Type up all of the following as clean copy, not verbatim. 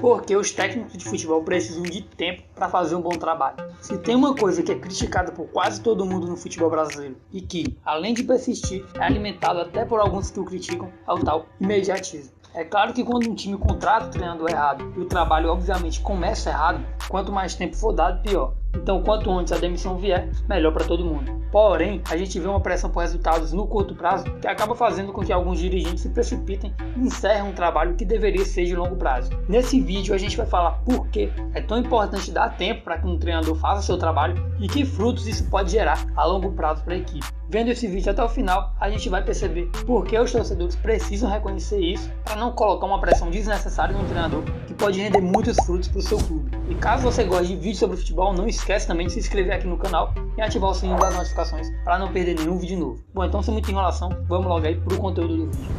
Porque os técnicos de futebol precisam de tempo para fazer um bom trabalho. Se tem uma coisa que é criticada por quase todo mundo no futebol brasileiro e que, além de persistir, é alimentado até por alguns que o criticam, é o tal imediatismo. É claro que quando um time contrata o treinador errado e o trabalho obviamente começa errado, quanto mais tempo for dado, pior. Então, quanto antes a demissão vier, melhor para todo mundo. Porém, a gente vê uma pressão por resultados no curto prazo que acaba fazendo com que alguns dirigentes se precipitem e encerrem um trabalho que deveria ser de longo prazo. Nesse vídeo a gente vai falar por que é tão importante dar tempo para que um treinador faça seu trabalho e que frutos isso pode gerar a longo prazo para a equipe. Vendo esse vídeo até o final, a gente vai perceber por que os torcedores precisam reconhecer isso para não colocar uma pressão desnecessária no treinador que pode render muitos frutos para o seu clube. E caso você goste de vídeos sobre futebol, não esquece também de se inscrever aqui no canal e ativar o sininho das notificações para não perder nenhum vídeo novo. Bom, então sem muita enrolação, vamos logo aí pro conteúdo do vídeo.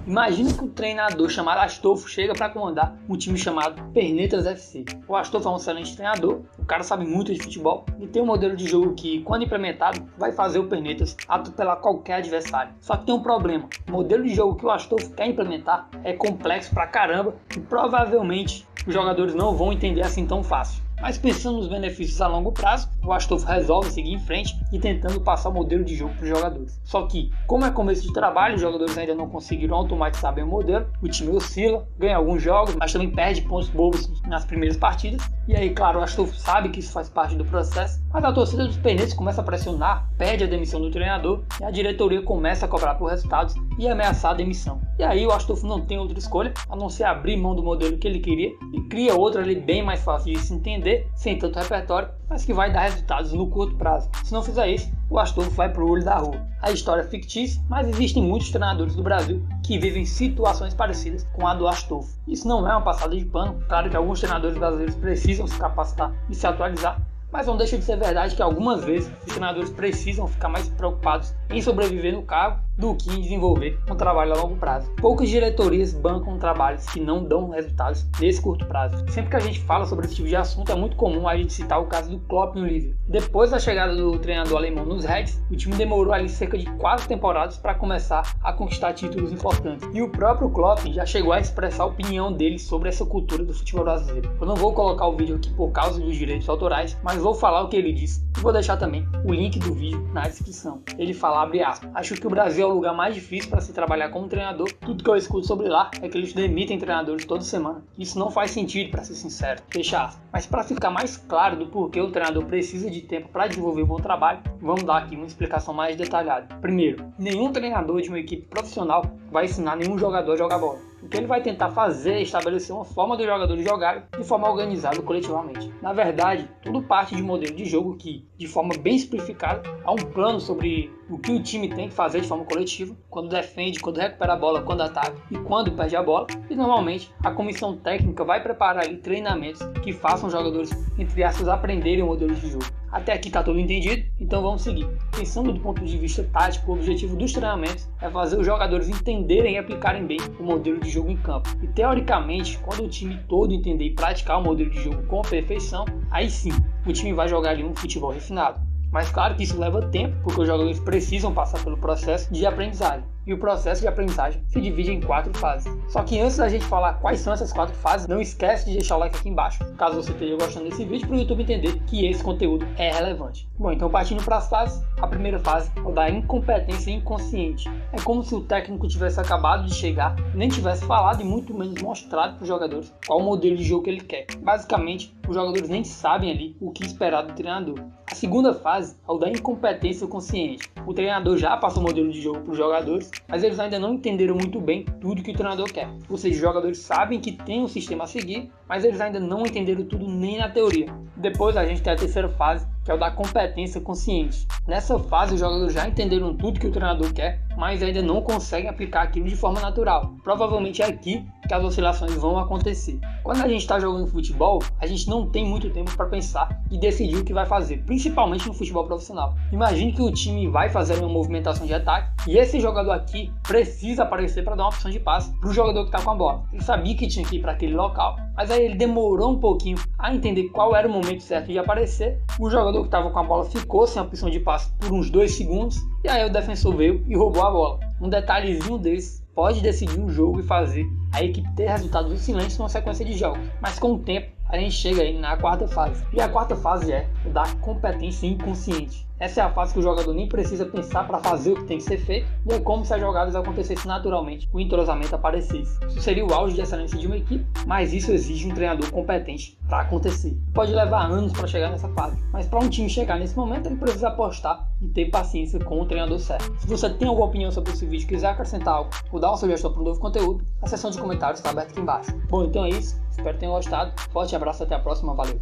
Imagine que um treinador chamado Astolfo chega para comandar um time chamado Pernetas FC. O Astolfo é um excelente treinador, o cara sabe muito de futebol e tem um modelo de jogo que, quando implementado, vai fazer o Pernetas atropelar qualquer adversário. Só que tem um problema, o modelo de jogo que o Astolfo quer implementar é complexo pra caramba e provavelmente os jogadores não vão entender assim tão fácil. Mas pensando nos benefícios a longo prazo, o Astolfo resolve seguir em frente e tentando passar o modelo de jogo para os jogadores. Só que, como é começo de trabalho, os jogadores ainda não conseguiram automatizar bem o modelo, o time oscila, ganha alguns jogos, mas também perde pontos bobos nas primeiras partidas. E aí, claro, o Astolfo sabe que isso faz parte do processo, mas a torcida dos Pernetas começa a pressionar, pede a demissão do treinador e a diretoria começa a cobrar por resultados e ameaçar a demissão. E aí o Astolfo não tem outra escolha a não ser abrir mão do modelo que ele queria e cria outro ali bem mais fácil de se entender, sem tanto repertório, mas que vai dar resultados no curto prazo. Se não fizer isso, o Astolfo vai pro olho da rua. A história é fictícia, mas existem muitos treinadores do Brasil que vivem situações parecidas com a do Astolfo. Isso não é uma passada de pano, claro que alguns treinadores brasileiros precisam se capacitar e se atualizar, mas não deixa de ser verdade que algumas vezes os treinadores precisam ficar mais preocupados em sobreviver no cargo do que em desenvolver um trabalho a longo prazo. Poucas diretorias bancam trabalhos que não dão resultados nesse curto prazo. Sempre que a gente fala sobre esse tipo de assunto, é muito comum a gente citar o caso do Klopp no Liverpool. Depois da chegada do treinador alemão nos Reds, o time demorou ali cerca de 4 temporadas para começar a conquistar títulos importantes. E o próprio Klopp já chegou a expressar a opinião dele sobre essa cultura do futebol brasileiro. Eu não vou colocar o vídeo aqui por causa dos direitos autorais, mas vou falar o que ele disse e vou deixar também o link do vídeo na descrição. Ele fala, abre aspas, acho que o Brasil é o lugar mais difícil para se trabalhar como treinador. Tudo que eu escuto sobre lá é que eles demitem treinadores toda semana. Isso não faz sentido, para ser sincero. Fecha aspas. Mas para ficar mais claro do porquê o treinador precisa de tempo para desenvolver um bom trabalho, vamos dar aqui uma explicação mais detalhada. Primeiro, nenhum treinador de uma equipe profissional vai ensinar nenhum jogador a jogar bola. O que ele vai tentar fazer é estabelecer uma forma dos jogadores jogarem de forma organizada coletivamente. Na verdade, tudo parte de um modelo de jogo que, de forma bem simplificada, há um plano sobre o que o time tem que fazer de forma coletiva, quando defende, quando recupera a bola, quando ataca e quando perde a bola. E normalmente a comissão técnica vai preparar ali treinamentos que façam os jogadores, entre aspas, aprenderem o modelo de jogo. Até aqui está tudo entendido, então vamos seguir. Pensando do ponto de vista tático, o objetivo dos treinamentos é fazer os jogadores entenderem e aplicarem bem o modelo de jogo em campo. E teoricamente, quando o time todo entender e praticar o modelo de jogo com perfeição, aí sim, o time vai jogar ali um futebol refinado. Mas claro que isso leva tempo, porque os jogadores precisam passar pelo processo de aprendizagem. E o processo de aprendizagem se divide em 4 fases. Só que antes da gente falar quais são essas 4 fases, não esquece de deixar o like aqui embaixo, caso você esteja gostando desse vídeo, para o YouTube entender que esse conteúdo é relevante. Bom, então partindo para as fases, a primeira fase é o da incompetência inconsciente. É como se o técnico tivesse acabado de chegar, nem tivesse falado e muito menos mostrado para os jogadores qual o modelo de jogo que ele quer. Basicamente, os jogadores nem sabem ali o que esperar do treinador. A segunda fase é o da incompetência consciente. O treinador já passou o modelo de jogo para os jogadores, mas eles ainda não entenderam muito bem tudo que o treinador quer. Ou seja, os jogadores sabem que tem um sistema a seguir, mas eles ainda não entenderam tudo nem na teoria. Depois a gente tem a terceira fase, que é o da competência consciente. Nessa fase os jogadores já entenderam tudo que o treinador quer, mas ainda não conseguem aplicar aquilo de forma natural. Provavelmente é aqui que as oscilações vão acontecer. Quando a gente está jogando futebol, a gente não tem muito tempo para pensar e decidir o que vai fazer, principalmente no futebol profissional. Imagine que o time vai fazer uma movimentação de ataque e esse jogador aqui precisa aparecer para dar uma opção de passe para o jogador que está com a bola. Ele sabia que tinha que ir para aquele local, mas aí ele demorou um pouquinho a entender qual era o momento certo de aparecer. O jogador que estava com a bola ficou sem a opção de passe por uns 2 segundos e aí o defensor veio e roubou a bola. Um detalhezinho desse pode decidir um jogo e fazer a equipe ter resultados excelentes numa sequência de jogos. Mas com o tempo, a gente chega aí na quarta fase. E a quarta fase é o da competência inconsciente. Essa é a fase que o jogador nem precisa pensar para fazer o que tem que ser feito, e é como se as jogadas acontecessem naturalmente, o entrosamento aparecesse. Isso seria o auge de excelência de uma equipe, mas isso exige um treinador competente para acontecer. Pode levar anos para chegar nessa fase, mas para um time chegar nesse momento, ele precisa apostar e ter paciência com o treinador certo. Se você tem alguma opinião sobre esse vídeo, quiser acrescentar algo ou dar uma sugestão para um novo conteúdo, a seção de comentários está aberta aqui embaixo. Bom, então é isso. Espero que tenham gostado. Forte abraço, até a próxima. Valeu!